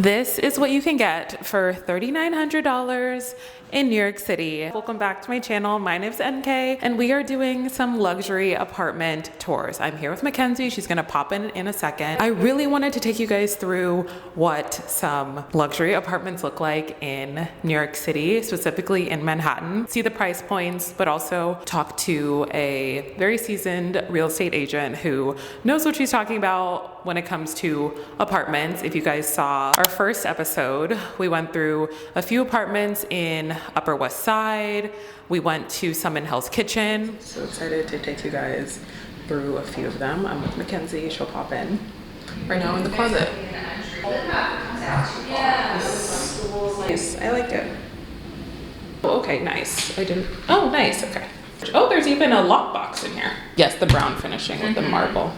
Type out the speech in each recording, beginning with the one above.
This is what you can get for $3,900 in New York City. Welcome back to my channel. My name's NK and we are doing some luxury apartment tours. I'm here with Mackenzie. She's gonna pop in a second. I really wanted to take you guys through what some luxury apartments look like in New York City, specifically in Manhattan. See the price points, but also talk to a very seasoned real estate agent who knows what she's talking about when it comes to apartments. If you guys saw our first episode, we went through a few apartments in Upper West Side. We went to some in Hell's Kitchen. So excited to take you guys through a few of them. I'm with Mackenzie. She'll pop in right now in the closet. Nice. I like it. Oh, okay, nice. Oh, nice. Okay. Oh, there's even a lockbox in here. Yes, the brown finishing with the marble.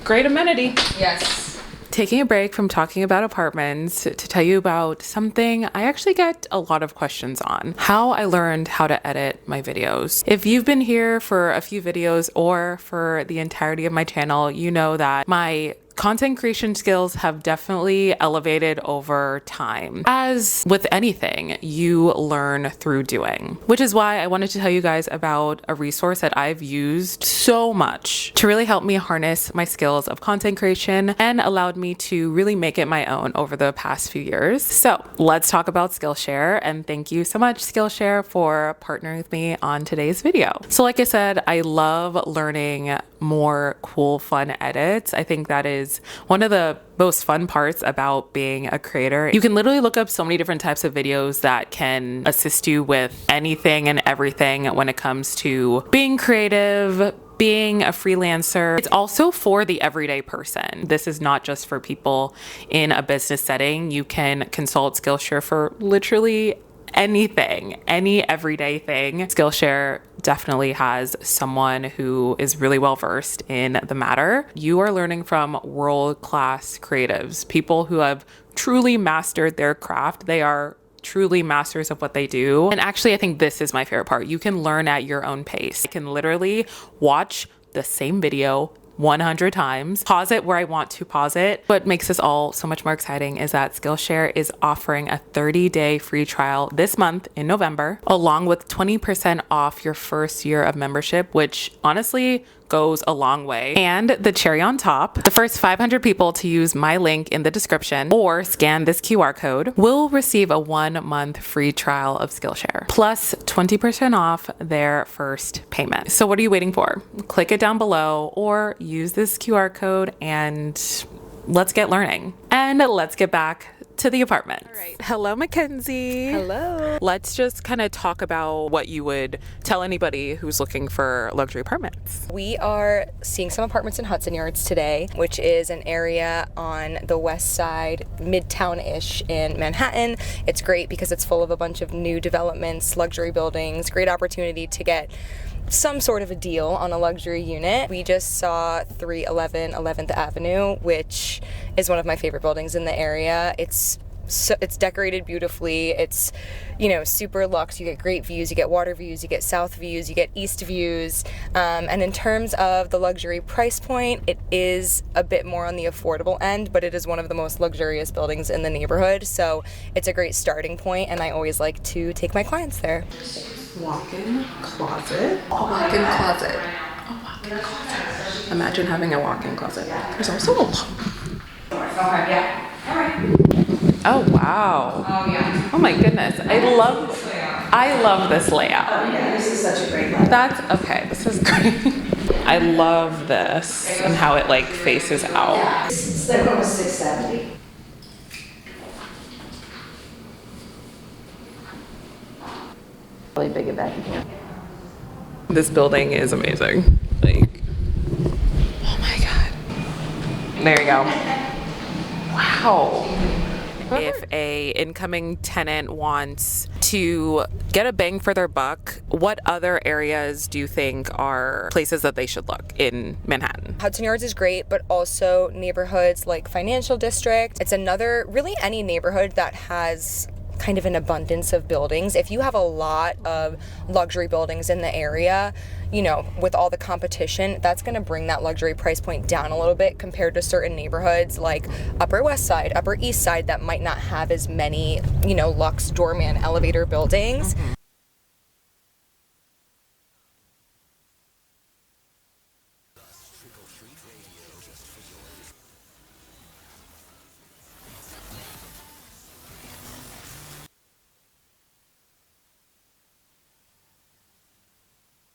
Great amenity. Yes. Taking a break from talking about apartments to tell you about something I actually get a lot of questions on: how I learned how to edit my videos. If you've been here for a few videos or for the entirety of my channel, you know that my content creation skills have definitely elevated over time. As with anything, you learn through doing, which is why I wanted to tell you guys about a resource that I've used so much to really help me harness my skills of content creation and allowed me to really make it my own over the past few years. So let's talk about Skillshare, and thank you so much, Skillshare, for partnering with me on today's video. So like I said, I love learning more cool, fun edits. I think that is one of the most fun parts about being a creator. You can literally look up so many different types of videos that can assist you with anything and everything when it comes to being creative, being a freelancer. It's also for the everyday person. This is not just for people in a business setting. You can consult Skillshare for literally anything, any everyday thing. Skillshare definitely has someone who is really well versed in the matter. You are learning from world-class creatives, people who have truly mastered their craft. They are truly masters of what they do. And actually, I think this is my favorite part. You can learn at your own pace. I can literally watch the same video 100 times, pause it where I want to pause it. What makes this all so much more exciting is that Skillshare is offering a 30-day free trial this month in November, along with 20% off your first year of membership, which honestly goes a long way. And the cherry on top, the first 500 people to use my link in the description or scan this QR code will receive a 1-month free trial of Skillshare, plus 20% off their first payment. So what are you waiting for? Click it down below or use this QR code and let's get learning. And let's get back to the apartment. All right. Hello, Mackenzie. Hello. Let's just kind of talk about what you would tell anybody who's looking for luxury apartments. We are seeing some apartments in Hudson Yards today, which is an area on the west side, midtown-ish in Manhattan. It's great because it's full of a bunch of new developments, luxury buildings, great opportunity to get some sort of a deal on a luxury unit. We just saw 311 11th Avenue, which is one of my favorite buildings in the area. It's decorated beautifully. It's, super luxe. You get great views, you get water views, you get south views, you get east views. And in terms of the luxury price point, it is a bit more on the affordable end, but it is one of the most luxurious buildings in the neighborhood. So it's a great starting point, and I always like to take my clients there. Walk-in closet. A walk-in closet. A walk-in closet. Imagine having a walk-in closet. There's also a lock. Okay, yeah. All right. Oh, wow. Oh, yeah. Oh my goodness. I love this layout. Oh, yeah, this is such a great layout. That's okay. This is great. I love this and how it like faces out. Yeah, it's like almost 670. Really big at back here. This building is amazing. Like, oh my God. There you go. Wow. If a incoming tenant wants to get a bang for their buck, what other areas do you think are places that they should look in Manhattan? Hudson Yards is great, but also neighborhoods like Financial District. It's another, really any neighborhood that has kind of an abundance of buildings. If you have a lot of luxury buildings in the area, you know, with all the competition, that's going to bring that luxury price point down a little bit compared to certain neighborhoods like Upper West Side, Upper East Side that might not have as many, you know, luxe doorman elevator buildings.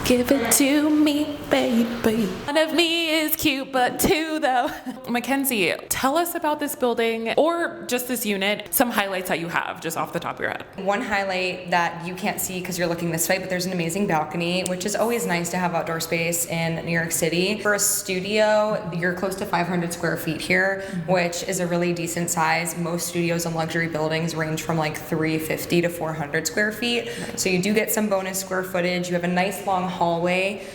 Give it to me, baby. One of me is cute, but two though. Mackenzie, tell us about this building or just this unit, some highlights that you have just off the top of your head. One highlight that you can't see because you're looking this way, but there's an amazing balcony, which is always nice to have outdoor space in New York City. For a studio, you're close to 500 square feet here, which is a really decent size. Most studios in luxury buildings range from like 350 to 400 square feet. So you do get some bonus square footage. You have a nice long hallway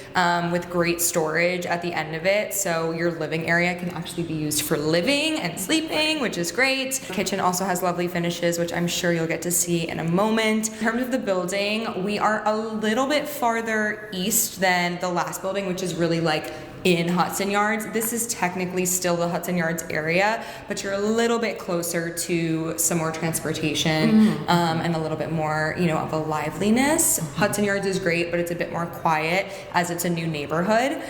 with great storage at the end of it, so your living area can actually be used for living and sleeping, which is great. The kitchen also has lovely finishes, which I'm sure you'll get to see in a moment. In terms of the building, we are a little bit farther east than the last building, which is really like in Hudson Yards. This is technically still the Hudson Yards area, but you're a little bit closer to some more transportation and a little bit more, you know, of a liveliness. Hudson Yards is great, but it's a bit more quiet as it's a new neighborhood.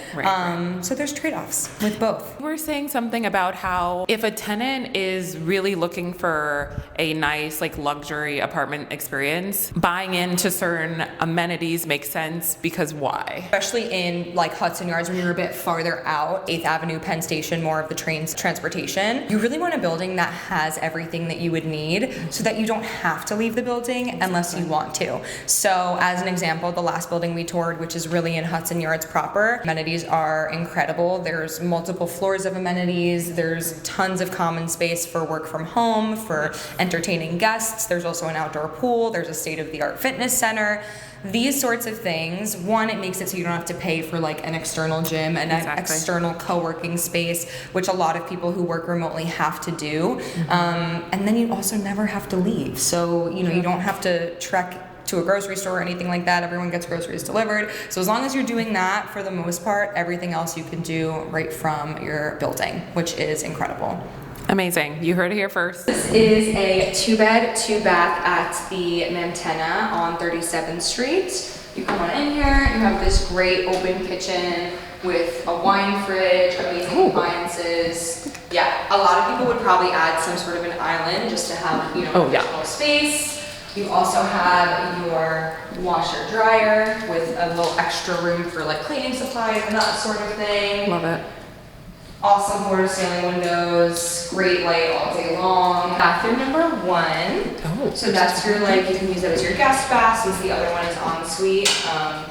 So there's trade-offs with both. We're saying something about how if a tenant is really looking for a nice like luxury apartment experience, buying into certain amenities makes sense because why? Especially in like Hudson Yards when you're a bit farther out, 8th Avenue, Penn Station, more of the trains transportation. You really want a building that has everything that you would need so that you don't have to leave the building unless you want to. So as an example, the last building we toured, which is really in Hudson Yards proper, amenities are incredible. There's multiple floors of amenities. There's tons of common space for work from home, for entertaining guests. There's also an outdoor pool. There's a state-of-the-art fitness center. These sorts of things, one, it makes it so you don't have to pay for like an external gym and an external co-working space, which a lot of people who work remotely have to do. And then you also never have to leave. So, you know, you don't have to trek to a grocery store or anything like that. Everyone gets groceries delivered. So as long as you're doing that, for the most part, everything else you can do right from your building, which is incredible. Amazing. You heard it here first. This is a 2-bed, 2-bath at the Mantenna on 37th Street. You come on in here, you have this great open kitchen with a wine fridge, amazing appliances. Yeah, a lot of people would probably add some sort of an island just to have, you know, additional space. You also have your washer dryer with a little extra room for like cleaning supplies and that sort of thing. Love it. Awesome floor to ceiling windows, great light all day long. Bathroom number 1. Oh, so that's your like, you can use that as your guest bath since the other one is en suite,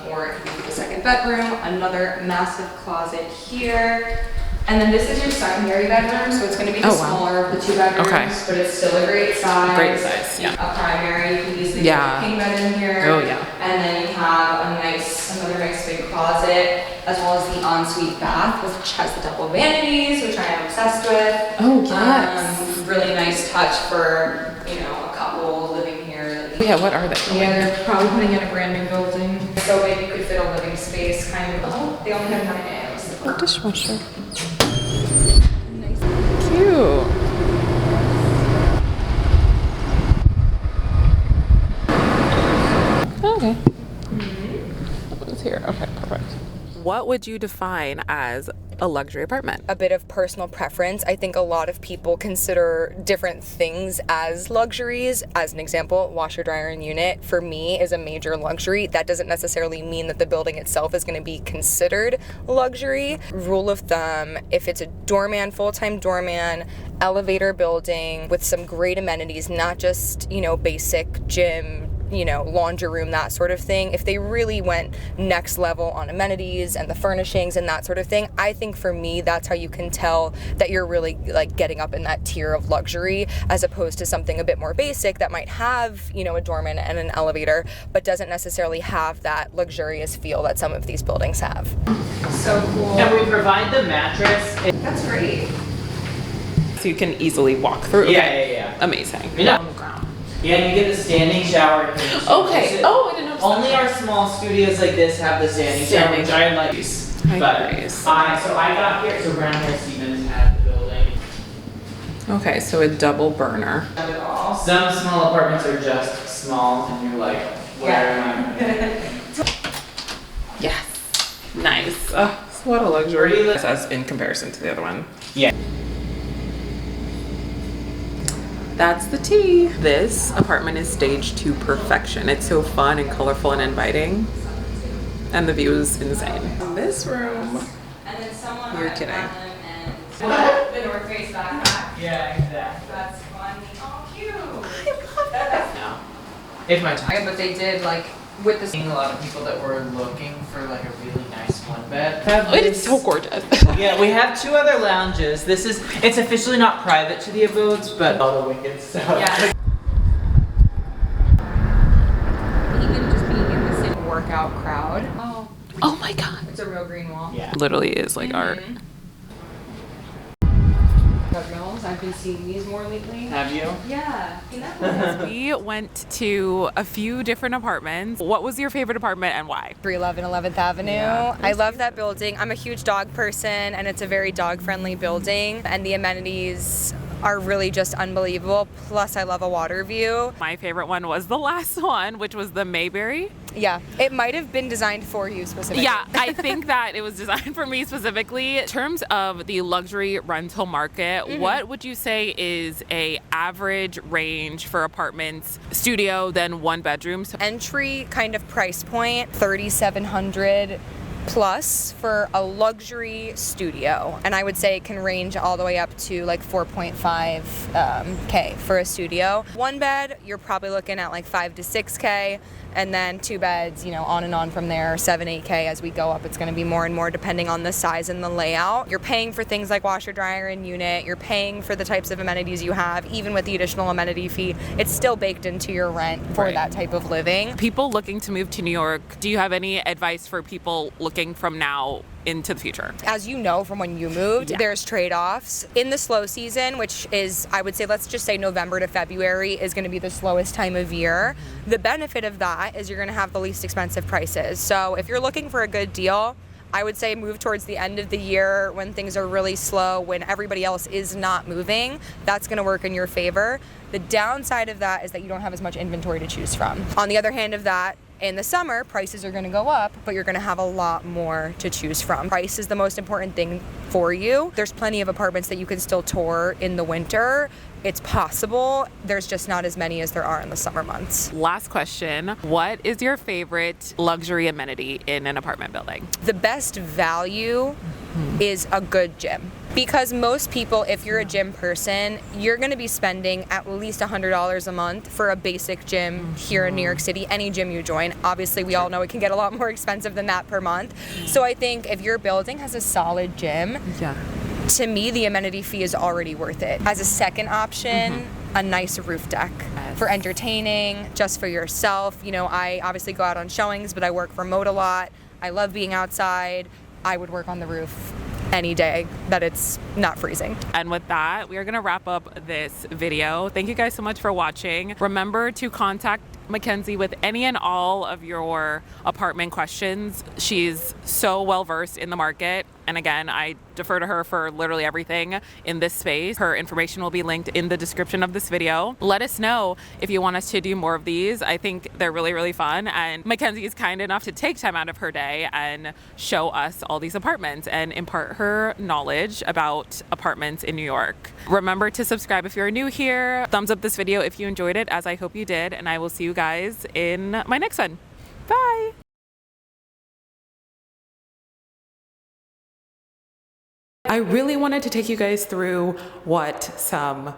or it can be the second bedroom. Another massive closet here. And then this is your secondary bedroom, so it's going to be the smaller of the 2 bedrooms, but it's still a great size. Great size, yeah. A primary, you can easily put a king bed in here. Oh yeah. And then you have another nice big closet, as well as the ensuite bath, which has the double vanities, which I am obsessed with. Oh yes. Really nice touch for, you know, a couple living here. Yeah, what are they? Yeah, they're probably putting in a brand new building. So maybe you could fit a living space kind of. Oh, they only have 9 nails. Oh, dishwasher. Nice. Cute. Okay. What's here? Okay, perfect. What would you define as a luxury apartment? A bit of personal preference. I think a lot of people consider different things as luxuries. As an example, washer, dryer, and unit for me is a major luxury. That doesn't necessarily mean that the building itself is going to be considered luxury. Rule of thumb, if it's a doorman, full-time doorman, elevator building with some great amenities, not just, you know, basic gym, you know, laundry room, that sort of thing. If they really went next level on amenities and the furnishings and that sort of thing, I think for me, that's how you can tell that you're really like getting up in that tier of luxury, as opposed to something a bit more basic that might have, you know, a doorman and an elevator, but doesn't necessarily have that luxurious feel that some of these buildings have. So cool. And we provide the mattress. That's great. So you can easily walk through. Yeah. Amazing. Yeah. On the ground. Yeah, and you get the standing shower. Okay. Oh, I didn't know. Only our small studios like this have the standing shower, which I like. So I got here, so Brown Hair Stevens had the building. Okay, so a double burner. Some small apartments are just small, and you're like, where am I? Yes. Nice. What a luxury. As in comparison to the other one. Yeah. That's the tea. This apartment is staged to perfection. It's so fun and colorful and inviting. And the view is insane. This room. And then someone You're kidding. The North Face backpack. Yeah, exactly. That's funny. Oh, cute. No. If my time. Okay, but they did like with the Seeing a lot of people that were looking for like a really nice one bed. It's so gorgeous. Yeah, we have 2 other lounges. It's officially not private to the abodes, but all the wicked stuff. Yeah. Even just being in the same workout crowd. Oh my god. It's a real green wall. Yeah. Literally is like art. Treadmills. I've been seeing these more lately. Have you? Yeah. We went to a few different apartments. What was your favorite apartment and why? 311 11th Avenue. Yeah. I love that building. I'm a huge dog person, and it's a very dog-friendly building, and the amenities are really just unbelievable. Plus, I love a water view. My favorite one was the last one, which was the Mayberry. Yeah, it might have been designed for you specifically. Yeah, I think that it was designed for me specifically. In terms of the luxury rental market, what would you say is a average range for apartments, studio, then 1 bedroom? Entry kind of price point, $3,700 plus for a luxury studio, and I would say it can range all the way up to like 4.5 K for a studio. 1 bed, you're probably looking at like 5 to 6K, and then 2 beds, on and on from there, 7, 8K. As we go up, it's going to be more and more depending on the size and the layout. You're paying for things like washer, dryer, and unit. You're paying for the types of amenities you have. Even with the additional amenity fee, it's still baked into your rent for that type of living. People looking to move to New York, do you have any advice for people looking from now into the future? As you know from when you moved, there's trade-offs. In the slow season, which is, I would say, let's just say November to February is going to be the slowest time of year. The benefit of that is you're going to have the least expensive prices. So if you're looking for a good deal, I would say move towards the end of the year when things are really slow, when everybody else is not moving. That's going to work in your favor. The downside of that is that you don't have as much inventory to choose from. On the other hand of that, in the summer, prices are going to go up, but you're going to have a lot more to choose from. Price is the most important thing for you. There's plenty of apartments that you can still tour in the winter. It's possible. There's just not as many as there are in the summer months. Last question. What is your favorite luxury amenity in an apartment building? The best value is a good gym. Because most people, if you're a gym person, you're going to be spending at least $100 a month for a basic gym here in New York City, any gym you join. Obviously, we all know it can get a lot more expensive than that per month. So I think if your building has a solid gym, to me, the amenity fee is already worth it. As a second option, a nice roof deck for entertaining, just for yourself. I obviously go out on showings, but I work remote a lot. I love being outside. I would work on the roof any day that it's not freezing. And with that, we are going to wrap up this video. Thank you guys so much for watching. Remember to contact Mackenzie with any and all of your apartment questions. She's so well versed in the market. And again, I defer to her for literally everything in this space. Her information will be linked in the description of this video. Let us know if you want us to do more of these. I think they're really, really fun. And Mackenzie is kind enough to take time out of her day and show us all these apartments and impart her knowledge about apartments in New York. Remember to subscribe if you're new here. Thumbs up this video if you enjoyed it, as I hope you did. And I will see you guys in my next one. Bye. I really wanted to take you guys through what some